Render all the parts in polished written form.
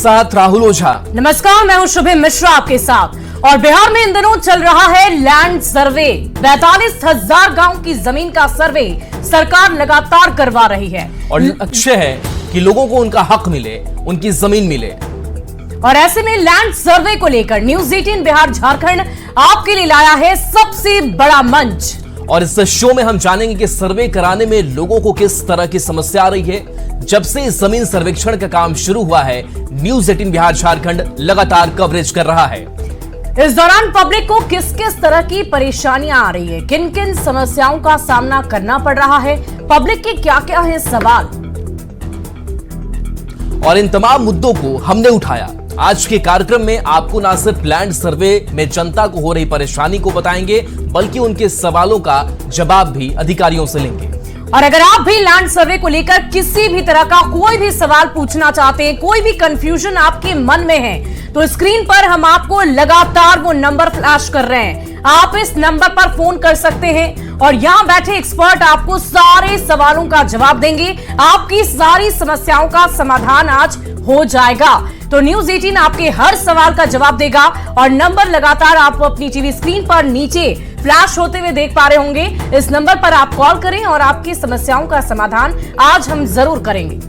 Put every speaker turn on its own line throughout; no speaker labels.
साथ राहुल ओझा।
नमस्कार, मैं हूं शुभम मिश्रा आपके साथ। और बिहार में इन दिनों चल रहा है लैंड सर्वे। 42,000 गांव की जमीन का सर्वे सरकार लगातार करवा रही है
और लक्ष्य है कि लोगों को उनका हक मिले, उनकी जमीन मिले।
और ऐसे में लैंड सर्वे को लेकर न्यूज 18 बिहार झारखंड आपके लिए लाया है सबसे बड़ा मंच।
और इस शो में हम जानेंगे कि सर्वे कराने में लोगों को किस तरह की समस्या आ रही है। जब से जमीन सर्वेक्षण का काम शुरू हुआ है, न्यूज 18 बिहार झारखंड लगातार कवरेज कर रहा है।
इस दौरान पब्लिक को किस किस तरह की परेशानियां आ रही है, किन किन समस्याओं का सामना करना पड़ रहा है, पब्लिक के क्या क्या है सवाल,
और इन तमाम मुद्दों को हमने उठाया। आज के कार्यक्रम में आपको न सिर्फ लैंड सर्वे में जनता को हो रही परेशानी को बताएंगे, बल्कि उनके सवालों का जवाब भी अधिकारियों से लेंगे।
और अगर आप भी लैंड सर्वे को लेकर किसी भी तरह का कोई भी सवाल पूछना चाहते हैं, कोई भी कंफ्यूजन आपके मन में है, तो स्क्रीन पर हम आपको लगातार वो नंबर फ्लैश कर रहे हैं। आप इस नंबर पर फोन कर सकते हैं और यहाँ बैठे एक्सपर्ट आपको सारे सवालों का जवाब देंगे। आपकी सारी समस्याओं का समाधान आज हो जाएगा। तो न्यूज 18 आपके हर सवाल का जवाब देगा और नंबर लगातार आप अपनी टीवी स्क्रीन पर नीचे फ्लैश होते हुए देख पा रहे होंगे। इस नंबर पर आप कॉल करें और आपकी समस्याओं का समाधान आज हम जरूर करेंगे।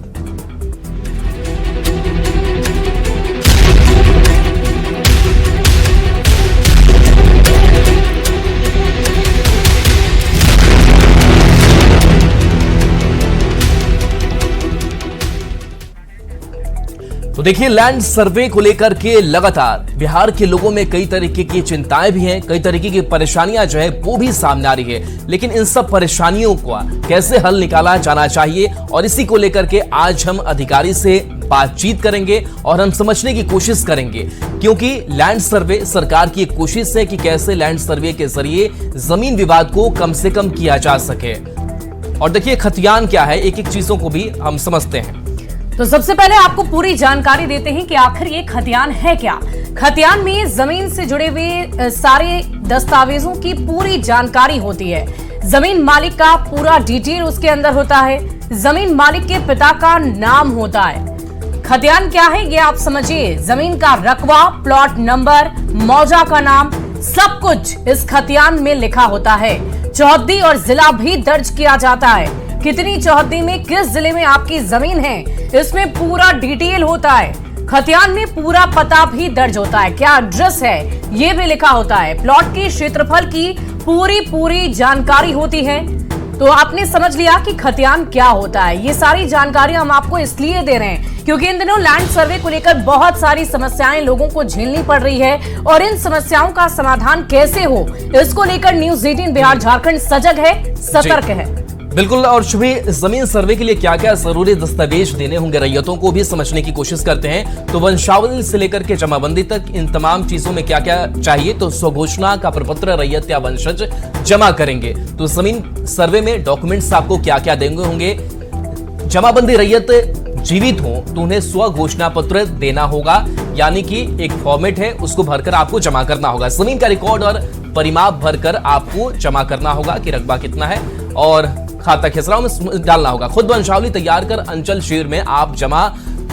तो देखिए, लैंड सर्वे को लेकर के लगातार बिहार के लोगों में कई तरीके की चिंताएं भी हैं, कई तरीके की परेशानियां जो है वो भी सामने आ रही है। लेकिन इन सब परेशानियों को कैसे हल निकाला जाना चाहिए, और इसी को लेकर के आज हम अधिकारी से बातचीत करेंगे और हम समझने की कोशिश करेंगे, क्योंकि लैंड सर्वे सरकार की एक कोशिश है कि कैसे लैंड सर्वे के जरिए जमीन विवाद को कम से कम किया जा सके। और देखिए, खतियान क्या है, एक एक चीजों को भी हम समझते हैं।
तो सबसे पहले आपको पूरी जानकारी देते हैं कि आखिर ये खतियान है क्या। खतियान में जमीन से जुड़े हुए सारे दस्तावेजों की पूरी जानकारी होती है। जमीन मालिक का पूरा डिटेल उसके अंदर होता है। जमीन मालिक के पिता का नाम होता है। खतियान क्या है ये आप समझिए। जमीन का रकबा, प्लॉट नंबर, मौजा का नाम, सब कुछ इस खतियान में लिखा होता है। चौहद्दी और जिला भी दर्ज किया जाता है। कितनी चौहद्दी में किस जिले में आपकी जमीन है, इसमें पूरा डिटेल होता है। खतियान में पूरा पता भी दर्ज होता है, क्या एड्रेस है ये भी लिखा होता है। प्लॉट की क्षेत्रफल की पूरी जानकारी होती है। तो आपने समझ लिया कि खतियान क्या होता है। ये सारी जानकारी हम आपको इसलिए दे रहे हैं क्योंकि इन दिनों लैंड सर्वे को लेकर बहुत सारी समस्याएं लोगों को झेलनी पड़ रही है, और इन समस्याओं का समाधान कैसे हो, इसको लेकर न्यूज 18 बिहार झारखंड सजग है, सतर्क है।
बिल्कुल। और शुभी, जमीन सर्वे के लिए क्या क्या जरूरी दस्तावेज देने होंगे रैयतों को भी समझने की कोशिश करते हैं। तो वंशावली से लेकर के जमाबंदी तक इन तमाम चीजों में क्या क्या चाहिए, तो स्वघोषणा का प्रपत्र रैयत या वंशज जमा करेंगे। तो जमीन सर्वे में डॉक्यूमेंट्स आपको क्या क्या देंगे होंगे। जमाबंदी रैयत जीवित हो तो उन्हें स्वघोषणा पत्र देना होगा, यानी कि एक फॉर्मेट है, उसको भरकर आपको जमा करना होगा। जमीन का रिकॉर्ड और परिमाप भरकर आपको जमा करना होगा कि रकबा कितना है, और खाता खेसराओं में डालना होगा। खुद वंशावली तैयार कर अंचल शिविर में आप जमा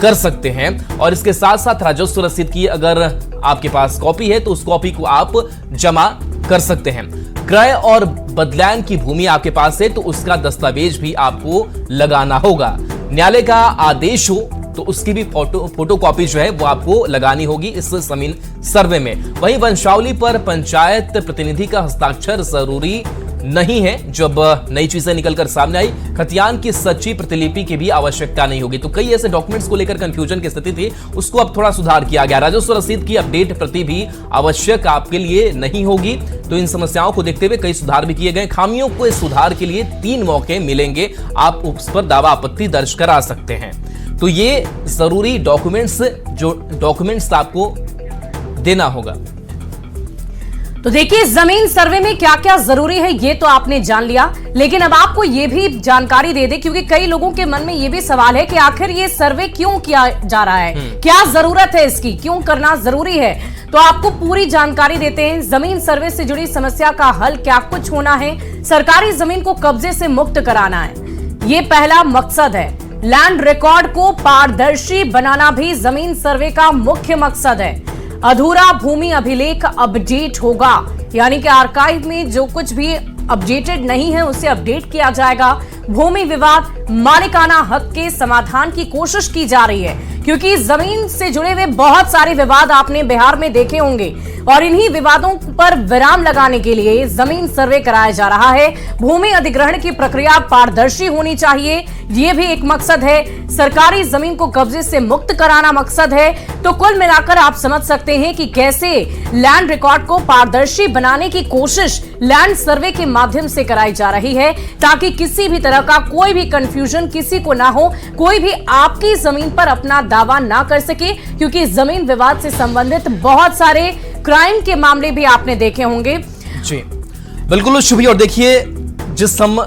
कर सकते हैं। और इसके साथ साथ राजस्व रसीद की अगर आपके पास कॉपी है तो उस कॉपी को आप जमा कर सकते हैं। क्रय और बदलायन की भूमि आपके पास है तो उसका दस्तावेज भी आपको लगाना होगा। न्यायालय का आदेश हो तो उसकी भी फोटो कॉपी जो है वो आपको लगानी होगी इस जमीन सर्वे में। वहीं वंशावली पर पंचायत प्रतिनिधि का हस्ताक्षर जरूरी नहीं है। जब नई चीजें निकलकर सामने आई, खतियान की सच्ची प्रतिलिपि की भी आवश्यकता नहीं होगी। तो कई ऐसे डॉक्यूमेंट्स को लेकर कंफ्यूजन की स्थिति थी, उसको अब थोड़ा सुधार किया गया। राजस्व रसीद की अपडेट प्रति भी आवश्यक आपके लिए नहीं होगी। तो इन समस्याओं को देखते हुए कई सुधार भी किए गए। खामियों को इस सुधार के लिए 3 मौके मिलेंगे, आप उस पर दावा आपत्ति दर्ज करा सकते हैं। तो ये जरूरी डॉक्यूमेंट्स आपको देना होगा।
तो देखिए, जमीन सर्वे में क्या क्या जरूरी है ये तो आपने जान लिया, लेकिन अब आपको ये भी जानकारी दे दे, क्योंकि कई लोगों के मन में ये भी सवाल है कि आखिर ये सर्वे क्यों किया जा रहा है, क्या जरूरत है इसकी, क्यों करना जरूरी है। तो आपको पूरी जानकारी देते हैं। जमीन सर्वे से जुड़ी समस्या का हल क्या कुछ होना है। सरकारी जमीन को कब्जे से मुक्त कराना है, ये पहला मकसद है। लैंड रिकॉर्ड को पारदर्शी बनाना भी जमीन सर्वे का मुख्य मकसद है। अधूरा भूमि अभिलेख अपडेट होगा, यानी कि आर्काइव में जो कुछ भी अपडेटेड नहीं है उसे अपडेट किया जाएगा। भूमि विवाद मालिकाना हक के समाधान की कोशिश की जा रही है, क्योंकि जमीन से जुड़े हुए बहुत सारे विवाद आपने बिहार में देखे होंगे और इन्हीं विवादों पर विराम लगाने के लिए जमीन सर्वे कराया जा रहा है। भूमि अधिग्रहण की प्रक्रिया पारदर्शी होनी चाहिए, ये भी एक मकसद है। सरकारी जमीन को कब्जे से मुक्त कराना मकसद है। तो कुल मिलाकर आप समझ सकते हैं कि कैसे लैंड रिकॉर्ड को पारदर्शी बनाने की कोशिश लैंड सर्वे के माध्यम से कराई जा रही है, ताकि किसी भी तरह का कोई भी कंफ्यूजन किसी को ना हो, कोई भी आपकी जमीन पर अपना दावा ना कर सके, क्योंकि जमीन विवाद से संबंधित बहुत सारे क्राइम के मामले भी आपने देखे होंगे।
जी बिल्कुल शुभी। और देखिए, जिस हम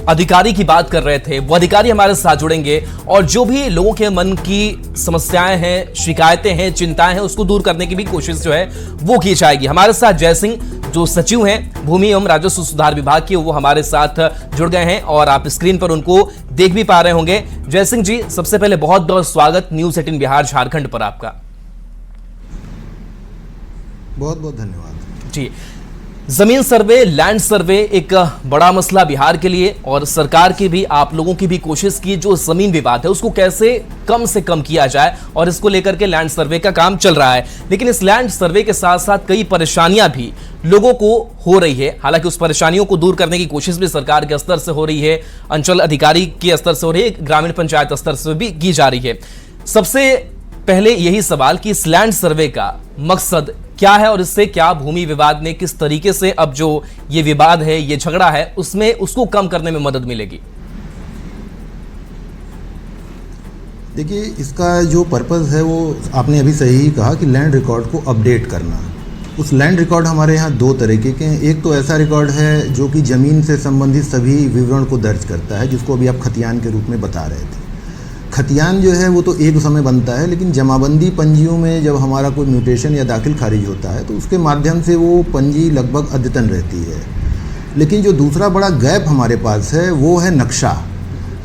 अधिकारी की बात कर रहे थे वो अधिकारी हमारे साथ जुड़ेंगे और जो भी लोगों के मन की समस्याएं हैं, शिकायतें हैं, चिंताएं हैं, उसको दूर करने की भी कोशिश जो है वो की जाएगी। हमारे साथ जय सिंह जो सचिव हैं भूमि एवं राजस्व सुधार विभाग के, वो हमारे साथ जुड़ गए हैं और आप स्क्रीन पर उनको देख भी पा रहे होंगे। जय सिंह जी, सबसे पहले बहुत बहुत स्वागत न्यूज़ 18 बिहार झारखंड पर आपका।
बहुत बहुत धन्यवाद
जी। जमीन सर्वे, लैंड सर्वे एक बड़ा मसला बिहार के लिए और सरकार की भी, आप लोगों की भी कोशिश की जो जमीन विवाद है उसको कैसे कम से कम किया जाए, और इसको लेकर के लैंड सर्वे का काम चल रहा है। लेकिन इस लैंड सर्वे के साथ साथ कई परेशानियां भी लोगों को हो रही है। हालांकि उस परेशानियों को दूर करने की कोशिश भी सरकार के स्तर से हो रही है, अंचल अधिकारी के स्तर से हो रही है, ग्रामीण पंचायत स्तर से भी की जा रही है। सबसे पहले यही सवाल कि इस लैंड सर्वे का मकसद क्या है और इससे क्या भूमि विवाद में किस तरीके से अब जो ये विवाद है, ये झगड़ा है, उसमें उसको कम करने में मदद मिलेगी?
देखिए, इसका जो पर्पज़ है वो आपने अभी सही ही कहा कि लैंड रिकॉर्ड को अपडेट करना। उस लैंड रिकॉर्ड हमारे यहाँ दो तरीके के हैं। एक तो ऐसा रिकॉर्ड है जो कि ज़मीन से संबंधित सभी विवरण को दर्ज करता है, जिसको अभी आप खतियान के रूप में बता रहे थे। खतियान जो है वो तो एक समय बनता है, लेकिन जमाबंदी पंजियों में जब हमारा कोई म्यूटेशन या दाखिल खारिज होता है तो उसके माध्यम से वो पंजी लगभग अद्यतन रहती है। लेकिन जो दूसरा बड़ा गैप हमारे पास है वो है नक्शा।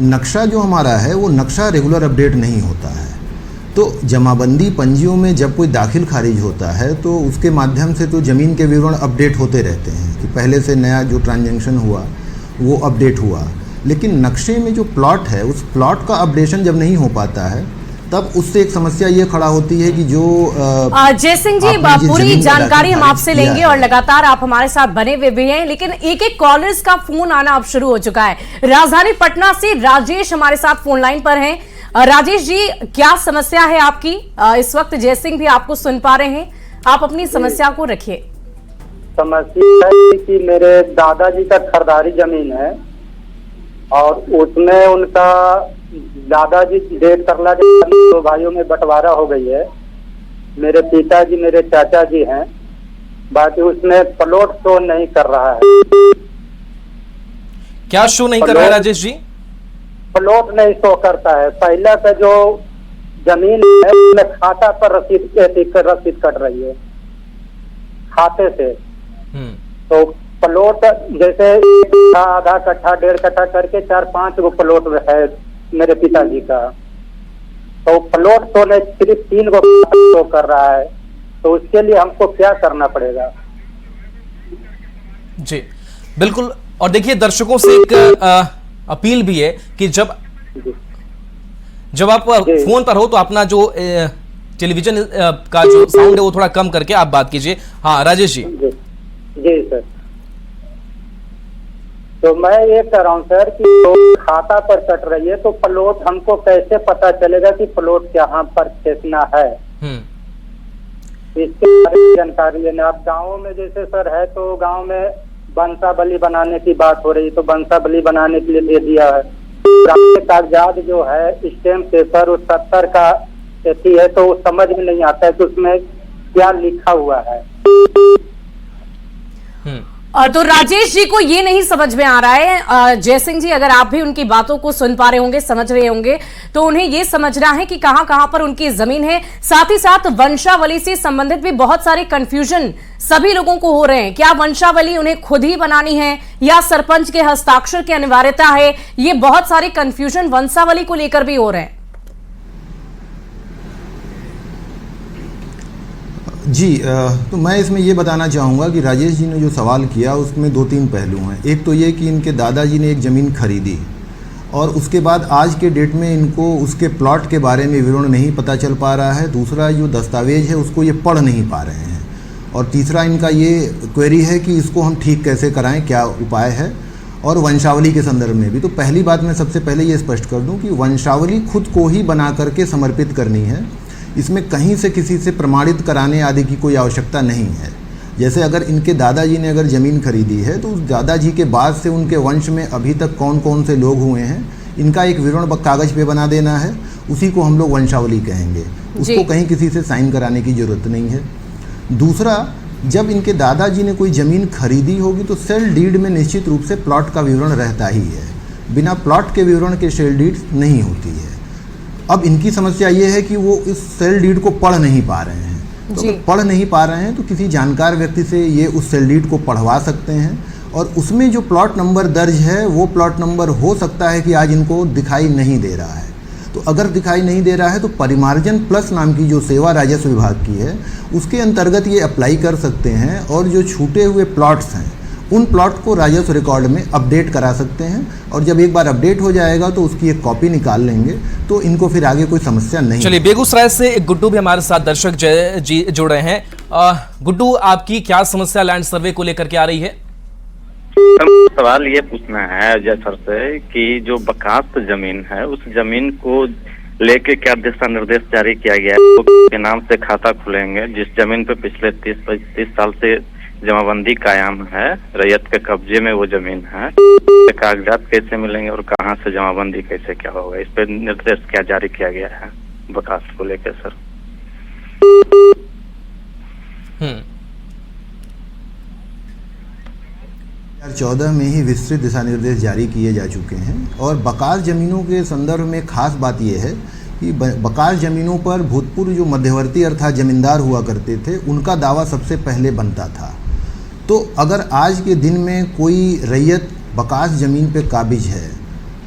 नक्शा जो हमारा है वो नक्शा रेगुलर अपडेट नहीं होता है। तो जमाबंदी पंजियों में जब कोई दाखिल खारिज होता है तो उसके माध्यम से तो ज़मीन के विवरण अपडेट होते रहते हैं कि पहले से नया जो ट्रांजैक्शन हुआ वो अपडेट हुआ। लेकिन नक्शे में जो प्लॉट है उस प्लॉट का अपडेशन जब नहीं हो पाता है तब उससे एक समस्या ये खड़ा होती है कि जो
जय सिंह जी, पूरी जानकारी हम आपसे लेंगे और लगातार आप हमारे साथ बने हुए भी हैं, लेकिन एक एक कॉलर्स का फोन आना अब शुरू हो चुका है। राजधानी पटना से राजेश हमारे साथ फोन लाइन पर हैं। राजेश जी, क्या समस्या है आपकी? इस वक्त जय सिंह भी आपको सुन पा रहे हैं, आप अपनी समस्या को रखिए।
समस्या है कि मेरे दादाजी का सरदारी जमीन है और उसमें उनका दादाजी डेढ़ तरला दो भाइयों में बंटवारा हो गई है। मेरे पिताजी, मेरे चाचा जी हैं, बाकी उसमें प्लॉट शो नहीं कर रहा है।
क्या शो नहीं कर रहा है राजेश जी?
प्लॉट नहीं शो करता है। पहले का जो जमीन है उसमें खाता पर रसीद कट रही है खाते से। तो प्लॉट जैसे आधा कट्ठा, डेढ़ कट्ठा करके 4-5 गो प्लॉट है मेरे पिताजी का, तो प्लॉट तो नहीं, सिर्फ 3 गो शो कर रहा है। तो उसके लिए हमको क्या करना पड़ेगा?
जी बिल्कुल। और देखिए, दर्शकों से एक अपील भी है कि जब आप फोन पर हो तो अपना जो टेलीविजन का जो साउंड है वो थोड़ा कम करके आप बात कीजिए। हाँ राजेश जी।
जी सर, तो मैं ये कह रहा हूँ सर कि तो खाता पर कट रही है तो प्लॉट हमको कैसे पता चलेगा कि प्लॉट यहाँ पर कितना है? इसके बारे में जानकारी लेना। आप गाँव में जैसे सर है तो गाँव में बंसाबली बनाने की बात हो रही, तो बंसाबली बनाने के लिए दे दिया है। कागजात जो है स्टैम्प पेपर उस 70 का ऐसी है, तो समझ में नहीं आता है कि उसमें क्या लिखा हुआ है।
तो राजेश जी को ये नहीं समझ में आ रहा है, जयसिंह जी अगर आप भी उनकी बातों को सुन पा रहे होंगे, समझ रहे होंगे, तो उन्हें ये समझना है कि कहां कहां पर उनकी जमीन है। साथ ही साथ वंशावली से संबंधित भी बहुत सारे कंफ्यूजन सभी लोगों को हो रहे हैं। क्या वंशावली उन्हें खुद ही बनानी है या सरपंच के हस्ताक्षर की अनिवार्यता है? ये बहुत सारे कंफ्यूजन वंशावली को लेकर भी हो रहे हैं।
जी, तो मैं इसमें ये बताना चाहूँगा कि राजेश जी ने जो सवाल किया उसमें 2-3 पहलू हैं। एक तो ये कि इनके दादाजी ने एक ज़मीन खरीदी और उसके बाद आज के डेट में इनको उसके प्लॉट के बारे में विवरण नहीं पता चल पा रहा है। दूसरा जो दस्तावेज है उसको ये पढ़ नहीं पा रहे हैं। और तीसरा इनका ये क्वेरी है कि इसको हम ठीक कैसे कराएं, क्या उपाय है, और वंशावली के संदर्भ में भी। तो पहली बात मैं सबसे पहले ये स्पष्ट कर दूं कि वंशावली खुद को ही बना करके समर्पित करनी है। इसमें कहीं से किसी से प्रमाणित कराने आदि की कोई आवश्यकता नहीं है। जैसे अगर इनके दादाजी ने अगर ज़मीन खरीदी है तो उस दादाजी के बाद से उनके वंश में अभी तक कौन कौन से लोग हुए हैं, इनका एक विवरण कागज़ पे बना देना है। उसी को हम लोग वंशावली कहेंगे। उसको कहीं किसी से साइन कराने की ज़रूरत नहीं है। दूसरा, जब इनके दादाजी ने कोई ज़मीन खरीदी होगी तो सेल डीड में निश्चित रूप से प्लॉट का विवरण रहता ही है। बिना प्लॉट के विवरण के सेल डीड नहीं होती है। अब इनकी समस्या ये है कि वो इस सेल डीड को पढ़ नहीं पा रहे हैं। तो अगर पढ़ नहीं पा रहे हैं तो किसी जानकार व्यक्ति से ये उस सेल डीड को पढ़वा सकते हैं और उसमें जो प्लॉट नंबर दर्ज है वो प्लॉट नंबर हो सकता है कि आज इनको दिखाई नहीं दे रहा है। तो अगर दिखाई नहीं दे रहा है तो परिमार्जन प्लस नाम की जो सेवा राजस्व विभाग की है उसके अंतर्गत ये अप्लाई कर सकते हैं और जो छूटे हुए प्लॉट्स हैं उन प्लॉट को राजस्व रिकॉर्ड में अपडेट करा सकते हैं। और जब एक बार अपडेट हो जाएगा तो उसकी एक कॉपी निकाल लेंगे तो इनको फिर आगे कोई समस्या नहीं।
चलिए, बेगूसराय से गुड्डू भी हमारे साथ दर्शक जय जी जुड़ रहे हैं। गुड्डू, आपकी क्या समस्या लैंड सर्वे को लेकर के आ रही है?
सवाल ये पूछना है अजय सर से कि जो बकास्त जमीन है उस जमीन को लेके क्या दिशा निर्देश जारी किया गया है? के नाम से खाता खुलेंगे जिस जमीन पे पिछले 30 साल से जमाबंदी कायम है, रैयत के कब्जे में वो जमीन है, कागजात कैसे मिलेंगे और कहाँ से जमाबंदी कैसे क्या होगा? इस पे निर्देश क्या जारी किया गया है बकास्त को लेकर सर?
2014 में ही विस्तृत दिशा निर्देश जारी किए जा चुके हैं। और बकास ज़मीनों के संदर्भ में खास बात यह है कि बकास ज़मीनों पर भूतपूर्व जो मध्यवर्ती अर्थात ज़मींदार हुआ करते थे उनका दावा सबसे पहले बनता था। तो अगर आज के दिन में कोई रैयत बकास ज़मीन पे काबिज है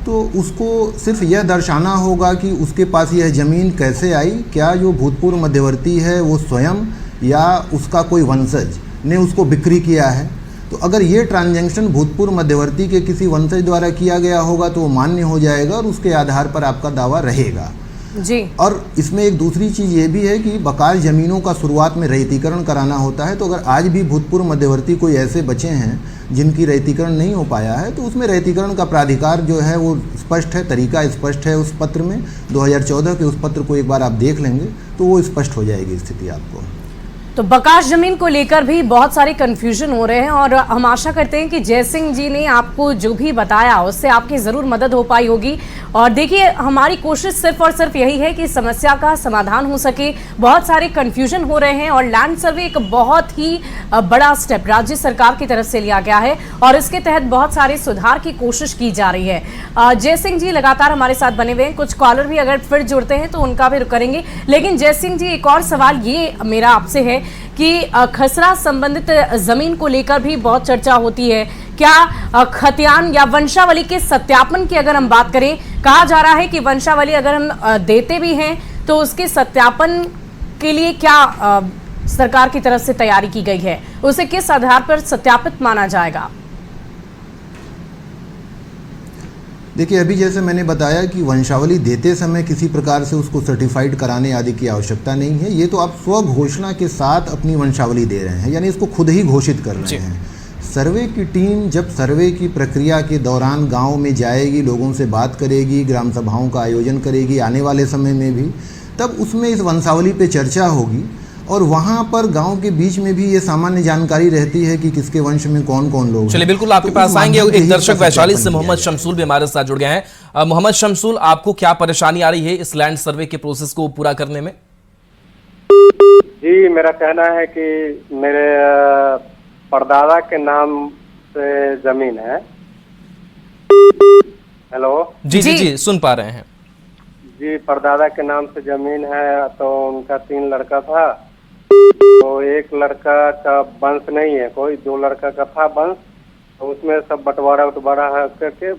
तो उसको सिर्फ यह दर्शाना होगा कि उसके पास यह ज़मीन कैसे आई, क्या जो भूतपूर्व मध्यवर्ती है वो स्वयं या उसका कोई वंशज ने उसको बिक्री किया है। तो अगर ये ट्रांजैक्शन भूतपूर्व मध्यवर्ती के किसी वंशज द्वारा किया गया होगा तो वो मान्य हो जाएगा और उसके आधार पर आपका दावा रहेगा
जी।
और इसमें एक दूसरी चीज़ ये भी है कि बकास ज़मीनों का शुरुआत में रैयतीकरण कराना होता है। तो अगर आज भी भूतपूर्व मध्यवर्ती कोई ऐसे बचे हैं जिनकी रैयतीकरण नहीं हो पाया है तो उसमें रैयतीकरण का प्राधिकार जो है वो स्पष्ट है, तरीका स्पष्ट है उस पत्र में। 2014 के उस पत्र को एक बार आप देख लेंगे तो वो स्पष्ट हो जाएगी स्थिति आपको।
तो बकास जमीन को लेकर भी बहुत सारे कंफ्यूजन हो रहे हैं और हम आशा करते हैं कि जयसिंह जी ने आपको जो भी बताया उससे आपकी ज़रूर मदद हो पाई होगी। और देखिए, हमारी कोशिश सिर्फ और सिर्फ यही है कि समस्या का समाधान हो सके। बहुत सारे कंफ्यूजन हो रहे हैं और लैंड सर्वे एक बहुत ही बड़ा स्टेप राज्य सरकार की तरफ से लिया गया है और इसके तहत बहुत सारे सुधार की कोशिश की जा रही है। जयसिंह जी लगातार हमारे साथ बने हुए हैं, कुछ कॉलर भी अगर फिर जुड़ते हैं तो उनका भी करेंगे। लेकिन जयसिंह जी, एक और सवाल ये मेरा आपसे है कि खसरा संबंधित जमीन को लेकर भी बहुत चर्चा होती है। क्या खतियान या वंशावली के सत्यापन की अगर हम बात करें, कहा जा रहा है कि वंशावली अगर हम देते भी हैं तो उसके सत्यापन के लिए क्या सरकार की तरफ से तैयारी की गई है, उसे किस आधार पर सत्यापित माना जाएगा?
देखिए, अभी जैसे मैंने बताया कि वंशावली देते समय किसी प्रकार से उसको सर्टिफाइड कराने आदि की आवश्यकता नहीं है। ये तो आप स्व घोषणा के साथ अपनी वंशावली दे रहे हैं, यानी इसको खुद ही घोषित कर रहे हैं। सर्वे की टीम जब सर्वे की प्रक्रिया के दौरान गांव में जाएगी, लोगों से बात करेगी, ग्राम सभाओं का आयोजन करेगी आने वाले समय में भी, तब उसमें इस वंशावली पे चर्चा होगी और वहाँ पर गांव के बीच में भी ये सामान्य जानकारी रहती है कि किसके वंश में कौन कौन लोग।
चलिए, बिल्कुल आपके पास आएंगे। एक दर्शक वैशाली से मोहम्मद शमसूल भी हमारे साथ जुड़ गए हैं। मोहम्मद शमसूल, आपको क्या परेशानी आ रही है इस लैंड सर्वे के प्रोसेस को पूरा करने में?
जी, मेरा कहना है कि मेरे
परदादा के नाम से जमीन है। हेलो
जी जी जी सुन पा रहे हैं।
जी, परदादा के नाम से जमीन है। तो उनका 3 लड़का था, तो एक लड़का का वंश नहीं है कोई, 2 लड़का का था वंश, तो उसमें सब बंटवारा करके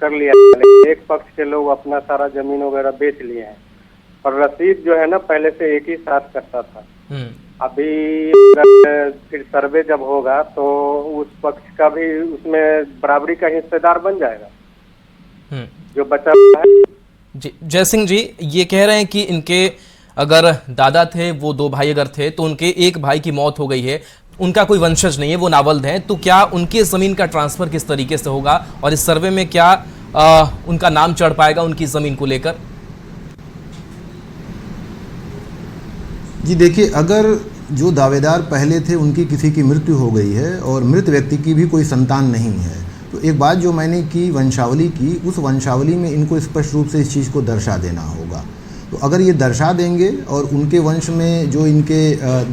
कर लिया। लेकिन एक पक्ष के लोग अपना सारा जमीन वगैरह बेच लिए हैं, और रसीद जो है ना पहले से एक ही साथ करता था। अभी फिर सर्वे जब होगा तो उस पक्ष का भी उसमें बराबरी का हिस्सेदार बन जाएगा जो बचा है।
जी जय सिंह जी, ये कह रहे हैं कि इनके अगर दादा थे, वो 2 भाई अगर थे, तो उनके एक भाई की मौत हो गई है, उनका कोई वंशज नहीं है, वो नावल्द हैं, तो क्या उनके जमीन का ट्रांसफर किस तरीके से होगा और इस सर्वे में क्या उनका नाम चढ़ पाएगा उनकी जमीन को लेकर?
जी देखिए, अगर जो दावेदार पहले थे उनकी किसी की मृत्यु हो गई है और मृत व्यक्ति की भी कोई संतान नहीं है, तो एक बात जो मैंने की वंशावली की, उस वंशावली में इनको स्पष्ट रूप से इस चीज़ को दर्शा देना होगा। तो अगर ये दर्शा देंगे और उनके वंश में जो इनके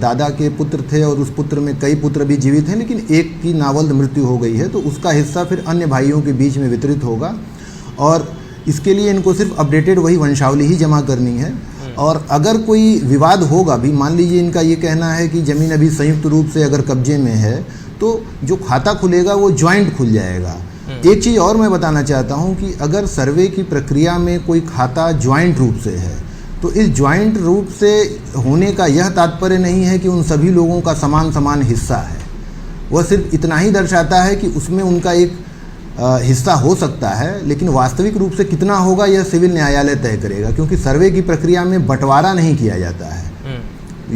दादा के पुत्र थे और उस पुत्र में कई पुत्र भी जीवित हैं लेकिन एक की नावल्द मृत्यु हो गई है, तो उसका हिस्सा फिर अन्य भाइयों के बीच में वितरित होगा। और इसके लिए इनको सिर्फ अपडेटेड वही वंशावली ही जमा करनी है। और अगर कोई विवाद होगा भी, मान लीजिए इनका ये कहना है कि ज़मीन अभी संयुक्त रूप से अगर कब्जे में है, तो जो खाता खुलेगा वो ज्वाइंट खुल जाएगा। एक चीज़ और मैं बताना चाहता हूँ कि अगर सर्वे की प्रक्रिया में कोई खाता ज्वाइंट रूप से है, तो इस ज्वाइंट रूप से होने का यह तात्पर्य नहीं है कि उन सभी लोगों का समान समान हिस्सा है। वह सिर्फ इतना ही दर्शाता है कि उसमें उनका एक हिस्सा हो सकता है, लेकिन वास्तविक रूप से कितना होगा यह सिविल न्यायालय तय करेगा, क्योंकि सर्वे की प्रक्रिया में बंटवारा नहीं किया जाता है।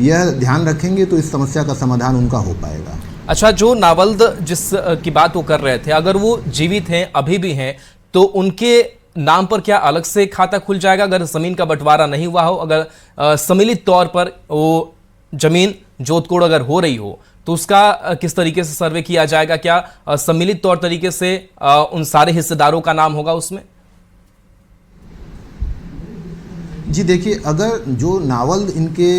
यह ध्यान रखेंगे तो इस समस्या का समाधान उनका हो पाएगा।
अच्छा, जो नावल्द जिस की बात वो कर रहे थे, अगर वो जीवित हैं, अभी भी हैं, तो उनके नाम पर क्या अलग से खाता खुल जाएगा अगर जमीन का बंटवारा नहीं हुआ हो? अगर सम्मिलित तौर पर वो जमीन जोतकोड़ अगर हो रही हो, तो उसका किस तरीके से सर्वे किया जाएगा? क्या सम्मिलित तौर तरीके से उन सारे हिस्सेदारों का नाम होगा उसमें?
जी देखिए, अगर जो नावल्द इनके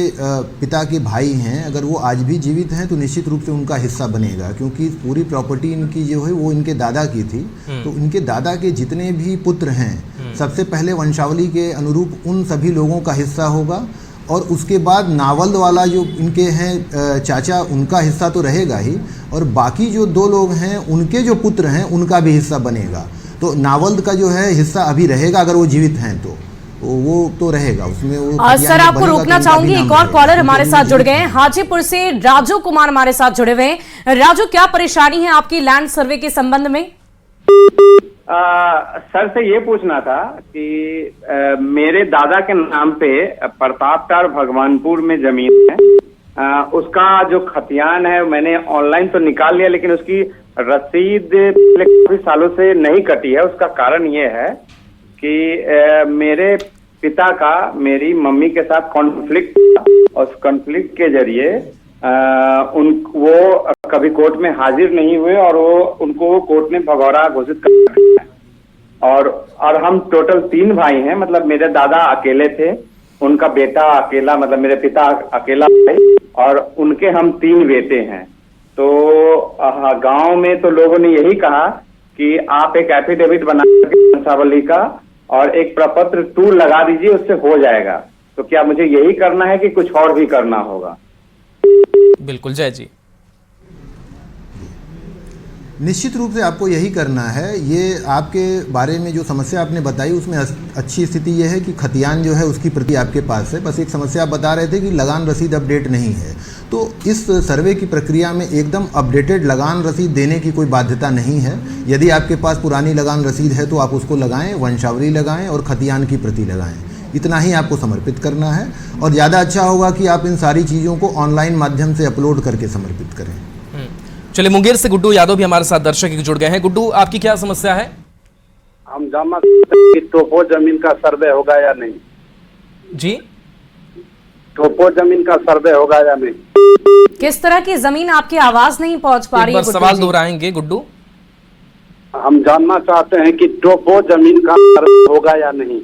पिता के भाई हैं, अगर वो आज भी जीवित हैं तो निश्चित रूप से उनका हिस्सा बनेगा, क्योंकि पूरी प्रॉपर्टी इनकी जो है वो इनके दादा की थी। तो इनके दादा के जितने भी पुत्र हैं, सबसे पहले वंशावली के अनुरूप उन सभी लोगों का हिस्सा होगा, और उसके बाद नावल्द वाला जो इनके हैं चाचा, उनका हिस्सा तो रहेगा ही, और बाकी जो 2 लोग हैं उनके जो पुत्र हैं उनका भी हिस्सा बनेगा। तो नावल्द का जो है हिस्सा अभी रहेगा, अगर वो जीवित हैं तो वो तो रहेगा उसमें। वो
सर, आपको रोकना चाहूंगी, एक और कॉलर हमारे साथ जुड़ गए हैं। हाजीपुर से राजू कुमार हमारे साथ जुड़े हुए हैं। राजू, क्या परेशानी है आपकी लैंड सर्वे के संबंध में?
सर से ये पूछना था कि मेरे दादा के नाम पे प्रतापटार भगवानपुर में जमीन है, उसका जो खतियान है मैंने ऑनलाइन तो निकाल लिया, लेकिन उसकी रसीद काफी सालों से नहीं कटी है। उसका कारण ये है कि मेरे पिता का मेरी मम्मी के साथ कॉन्फ्लिक्ट, और उस कॉन्फ्लिक्ट के जरिए वो कभी कोर्ट में हाजिर नहीं हुए, और वो उनको कोर्ट ने भगौरा घोषित कर दिया। और हम टोटल 3 भाई हैं, मतलब मेरे दादा अकेले थे, उनका बेटा अकेला, मतलब मेरे पिता अकेला भाई, और उनके हम 3 बेटे हैं। तो गांव में तो लोगों ने यही कहा कि आप एक एफिडेविट बना करके वंशावली का और एक प्रपत्र 2 लगा दीजिए, उससे हो जाएगा। तो क्या मुझे यही करना है कि कुछ और भी करना होगा?
बिल्कुल जय जी,
निश्चित रूप से आपको यही करना है। ये आपके बारे में जो समस्या आपने बताई उसमें अच्छी स्थिति यह है कि खतियान जो है उसकी प्रति आपके पास है। बस एक समस्या आप बता रहे थे कि लगान रसीद अपडेट नहीं है, तो इस सर्वे की प्रक्रिया में एकदम अपडेटेड लगान रसीद देने की कोई बाध्यता नहीं है। यदि आपके पास पुरानी लगान रसीद है तो आप उसको लगाएं, वंशावली लगाएं और खतियान की प्रति लगाएं। इतना ही आपको समर्पित करना है, और ज़्यादा अच्छा होगा कि आप इन सारी चीज़ों को ऑनलाइन माध्यम से अपलोड करके समर्पित करें।
चलिए, मुंगेर से गुड्डू यादव भी हमारे साथ दर्शक जुड़ गए हैं। गुड्डू, आपकी क्या समस्या है?
हम जानना चाहते हैं कि टोपो जमीन का सर्वे होगा या नहीं।
जी,
टोपो जमीन का सर्वे होगा या नहीं?
किस तरह की जमीन? आपकी आवाज नहीं पहुंच पा रही है।
सवाल दोहराएंगे गुड्डू?
हम जानना चाहते हैं कि टोपो जमीन का सर्वे होगा या नहीं।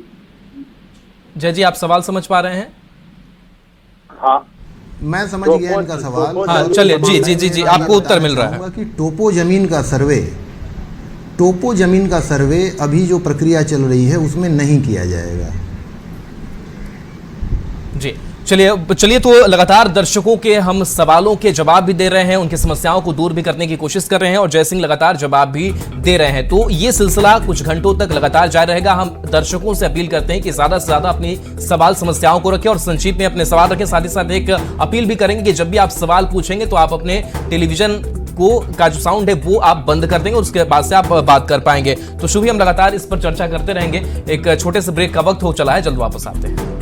जय जी, आप सवाल समझ पा रहे हैं?
हाँ
मैं समझ गया इनका सवाल।
हाँ, चलिए, जी, आपको उत्तर मिल रहा है
कि टोपो जमीन का सर्वे अभी जो प्रक्रिया चल रही है उसमें नहीं किया जाएगा।
जी, चलिए तो लगातार दर्शकों के हम सवालों के जवाब भी दे रहे हैं, उनकी समस्याओं को दूर भी करने की कोशिश कर रहे हैं और जय सिंह लगातार जवाब भी दे रहे हैं। तो ये सिलसिला कुछ घंटों तक लगातार जारी रहेगा। हम दर्शकों से अपील करते हैं कि ज्यादा से ज्यादा अपनी सवाल समस्याओं को रखें और संक्षिप्त में अपने सवाल रखें। साथ ही साथ एक अपील भी करेंगे कि जब भी आप सवाल पूछेंगे तो आप अपने टेलीविजन का जो साउंड है वो आप बंद कर देंगे, उसके बाद से आप बात कर पाएंगे। तो शुभी हम लगातार इस पर चर्चा करते रहेंगे। एक छोटे से ब्रेक का वक्त हो चला है, जल्द वापस आते हैं।